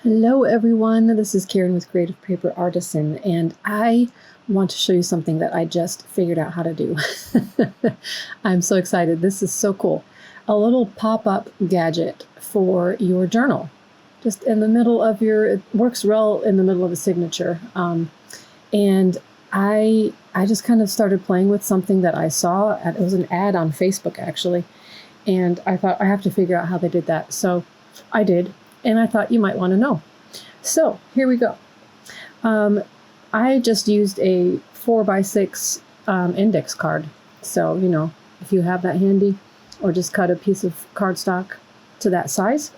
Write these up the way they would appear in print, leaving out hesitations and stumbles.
Hello everyone, this is Karen with Creative Paper Artisan, and I want to show you something that I just figured out how to do. I'm so excited. This is so cool. A little pop-up gadget for your journal. Just in the middle of it works well in the middle of a signature. And I just kind of started playing with something that I saw. It was an ad on Facebook actually. And I thought I have to figure out how they did that. So I did. And I thought you might want to know. So here we go. I just used a 4x6 index card. So, if you have that handy, or just cut a piece of cardstock to that size.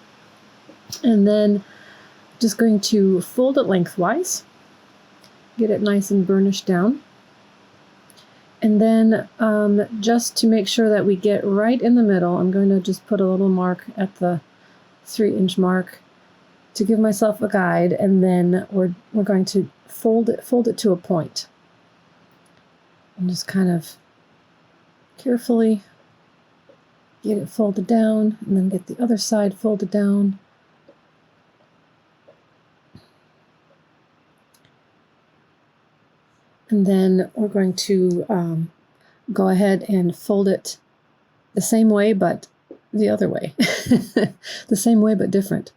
And then just going to fold it lengthwise, get it nice and burnished down. And then just to make sure that we get right in the middle, I'm going to just put a little mark at the 3-inch mark to give myself a guide, and then we're going to fold it to a point. And just kind of carefully get it folded down, and then get the other side folded down. And then we're going to go ahead and fold it the same way, but the other way. The same way, but different.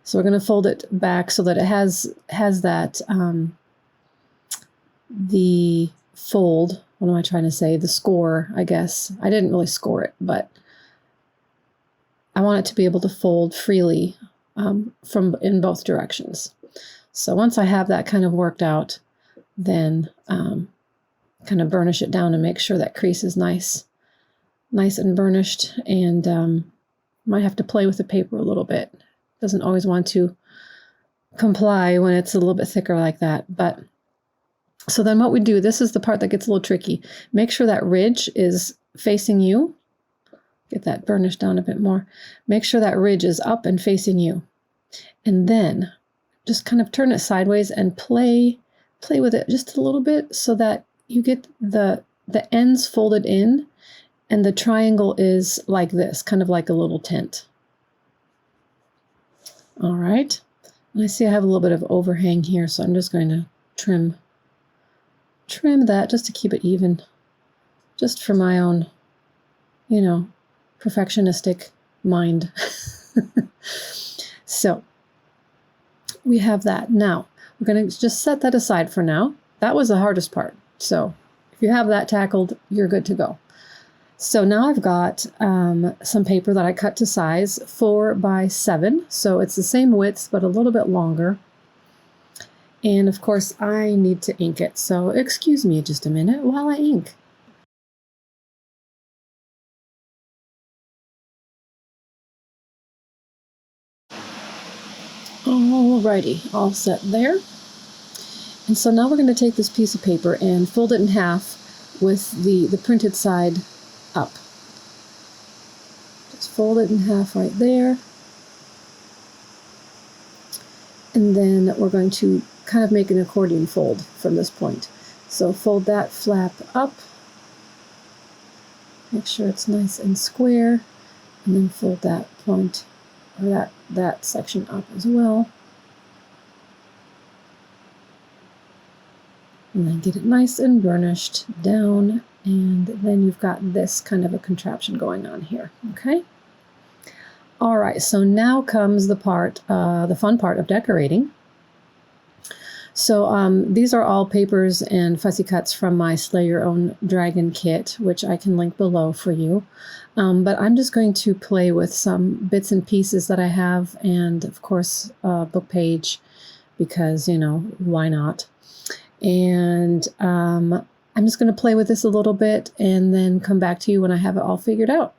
So we're going to fold it back so that it has that, the fold, what am I trying to say? The score, I guess. I didn't really score it, but I want it to be able to fold freely in both directions. So once I have that kind of worked out, then kind of burnish it down and make sure that crease is nice and burnished, and might have to play with the paper a little bit. Doesn't always want to comply when it's a little bit thicker like that. But so then what we do, this is the part that gets a little tricky. Make sure that ridge is facing you. Get that burnished down a bit more. Make sure that ridge is up and facing you. And then just kind of turn it sideways and play with it just a little bit so that you get the ends folded in, and the triangle is like this, kind of like a little tent. All right. And I see I have a little bit of overhang here, so I'm just going to trim that just to keep it even, just for my own, perfectionistic mind. So we have that. Now we're going to just set that aside for now. That was the hardest part. So if you have that tackled, you're good to go. So now I've got some paper that I cut to size 4x7. So it's the same width, but a little bit longer. And of course, I need to ink it. So excuse me just a minute while I ink. Alrighty, all set there. And so now we're going to take this piece of paper and fold it in half with the printed side up. Just fold it in half right there. And then we're going to kind of make an accordion fold from this point. So fold that flap up. Make sure it's nice and square. And then fold that point, or that section up as well. And then get it nice and burnished down, and then you've got this kind of a contraption going on here, okay? All right, so now comes the fun part of decorating. So these are all papers and fussy cuts from my Slay Your Own Dragon kit, which I can link below for you. But I'm just going to play with some bits and pieces that I have, and of course a book page, because, why not? And I'm just going to play with this a little bit and then come back to you when I have it all figured out.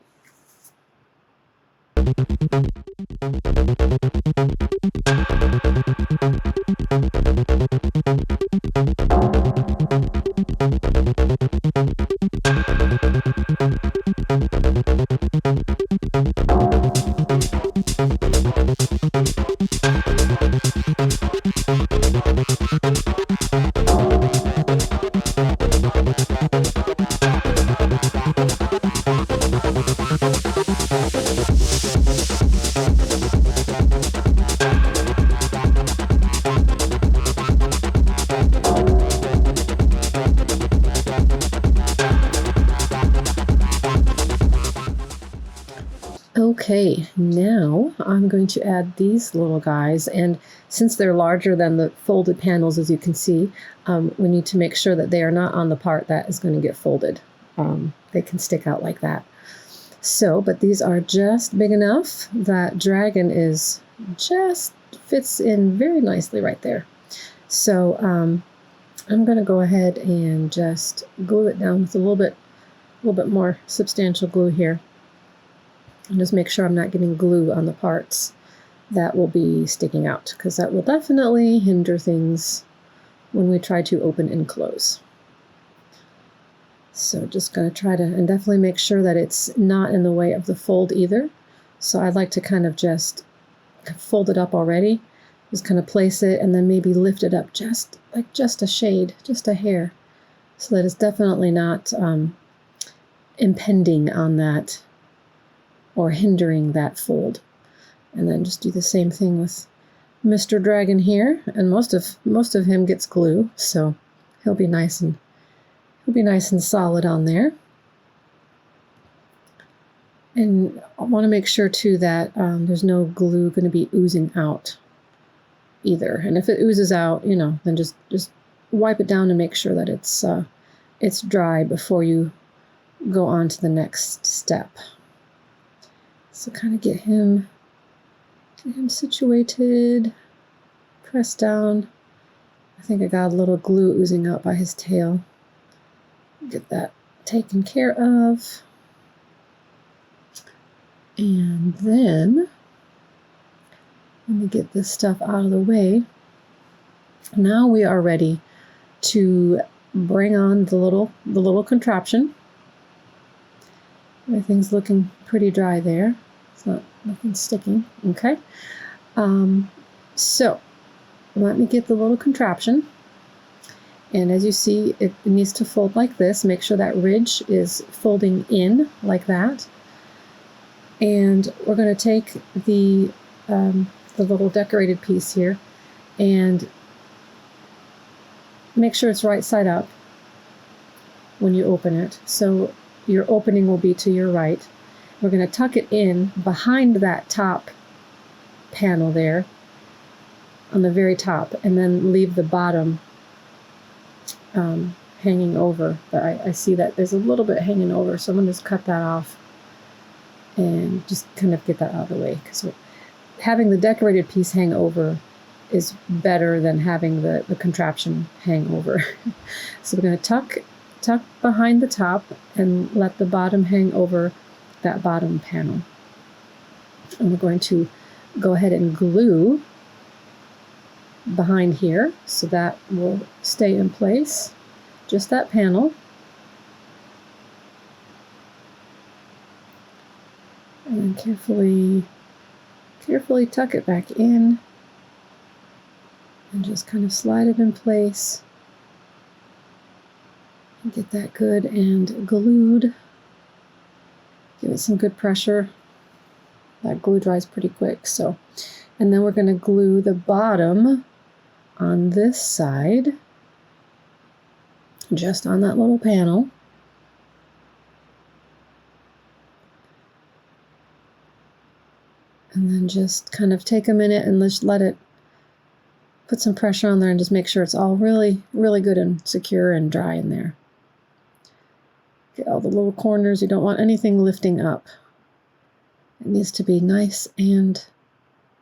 Okay, now I'm going to add these little guys, and since they're larger than the folded panels, as you can see, we need to make sure that they are not on the part that is going to get folded. They can stick out like that. So, but these are just big enough that dragon is just fits in very nicely right there. So I'm going to go ahead and just glue it down with a little bit more substantial glue here. And just make sure I'm not getting glue on the parts that will be sticking out, because that will definitely hinder things when we try to open and close. So just going to try to, and definitely make sure that it's not in the way of the fold either. So I'd like to kind of just fold it up already, just kind of place it and then maybe lift it up just a shade, just a hair, so that it's definitely not impinging on that or hindering that fold. And then just do the same thing with Mr. Dragon here, and most of him gets glue, so he'll be nice and solid on there. And I want to make sure too that there's no glue going to be oozing out either. And if it oozes out, you know, then just wipe it down and make sure that it's dry before you go on to the next step. So kind of get him situated, press down. I think I got a little glue oozing out by his tail. Get that taken care of. And then let me get this stuff out of the way. Now we are ready to bring on the little contraption. Everything's looking pretty dry there. It's nothing sticking. Okay. So let me get the little contraption. And as you see, it needs to fold like this. Make sure that ridge is folding in like that. And we're going to take the little decorated piece here and make sure it's right side up when you open it. So your opening will be to your right. We're going to tuck it in behind that top panel there on the very top, and then leave the bottom hanging over. But I see that there's a little bit hanging over, so I'm going to just cut that off and just kind of get that out of the way, because having the decorated piece hang over is better than having the contraption hang over. So we're going to tuck behind the top and let the bottom hang over that bottom panel. And we're going to go ahead and glue behind here so that will stay in place, just that panel. And then carefully tuck it back in and just kind of slide it in place and get that good and glued. Give it some good pressure. That glue dries pretty quick. So, and then we're going to glue the bottom on this side, just on that little panel. And then just kind of take a minute and just let it put some pressure on there and just make sure it's all really, really good and secure and dry in there. Get all the little corners. You don't want anything lifting up. It needs to be nice and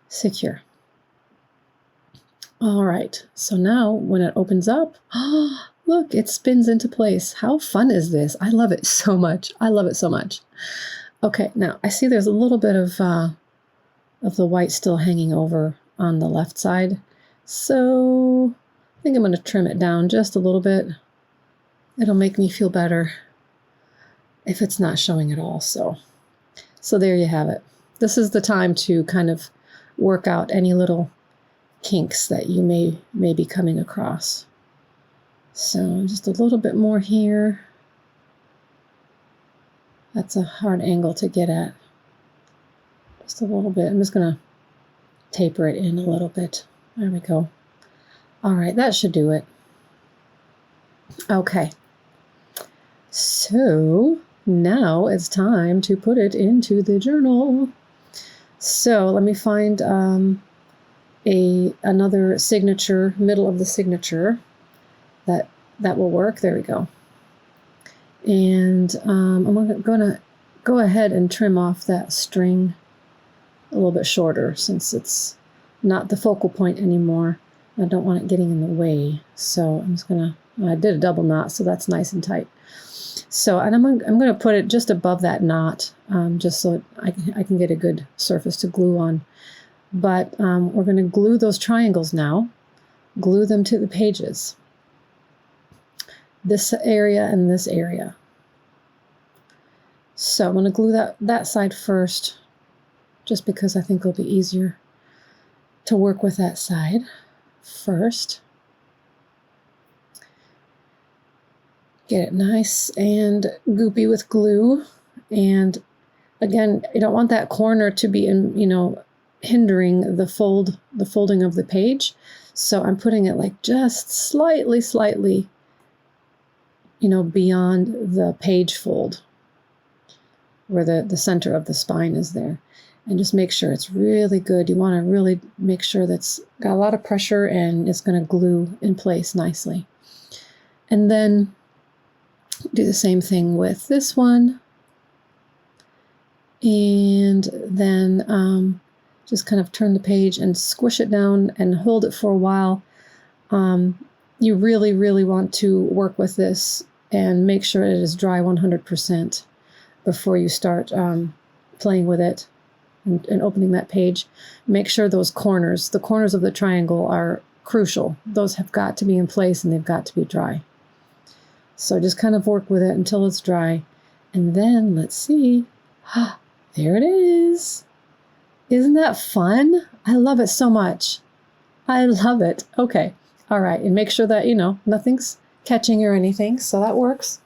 secure. All right, so now when it opens up, look, it spins into place. How fun is this? I love it so much. I love it so much. Okay, now I see there's a little bit of the white still hanging over on the left side. So I think I'm going to trim it down just a little bit. It'll make me feel better if it's not showing at all. So there you have it. This is the time to kind of work out any little kinks that you may be coming across. So just a little bit more here. That's a hard angle to get at. Just a little bit. I'm just going to taper it in a little bit. There we go. All right, that should do it. Okay. So now it's time to put it into the journal. So let me find another signature, middle of the signature, that will work. There we go. And I'm going to go ahead and trim off that string a little bit shorter since it's not the focal point anymore. I don't want it getting in the way. So I'm just going to, I did a double knot, so that's nice and tight. So, and I'm going to put it just above that knot, just so I can get a good surface to glue on. But we're going to glue those triangles now, glue them to the pages. This area and this area. So I'm going to glue that side first, just because I think it'll be easier to work with that side first. Get it nice and goopy with glue. And again, you don't want that corner to be hindering the folding of the page. So I'm putting it like just slightly, beyond the page fold, where the center of the spine is there. And just make sure it's really good. You want to really make sure that's got a lot of pressure and it's going to glue in place nicely. And then do the same thing with this one. And then just kind of turn the page and squish it down and hold it for a while. You really want to work with this and make sure it is dry 100% before you start playing with it and opening that page. Make sure those corners, the corners of the triangle, are crucial. Those have got to be in place and they've got to be dry. So just kind of work with it until it's dry. And then let's see. There it is. Isn't that fun? I love it so much. I love it. Okay. All right. And make sure that, nothing's catching or anything. So that works.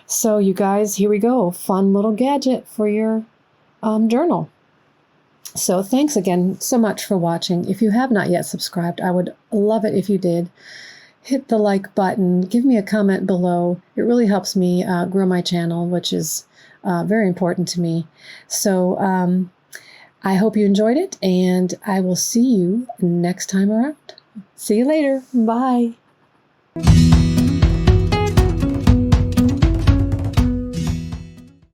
So you guys, here we go. Fun little gadget for your journal. So thanks again so much for watching. If you have not yet subscribed, I would love it if you did. Hit the like button, give me a comment below. It really helps me grow my channel, which is very important to me. So I hope you enjoyed it, and I will see you next time around. See you later. Bye.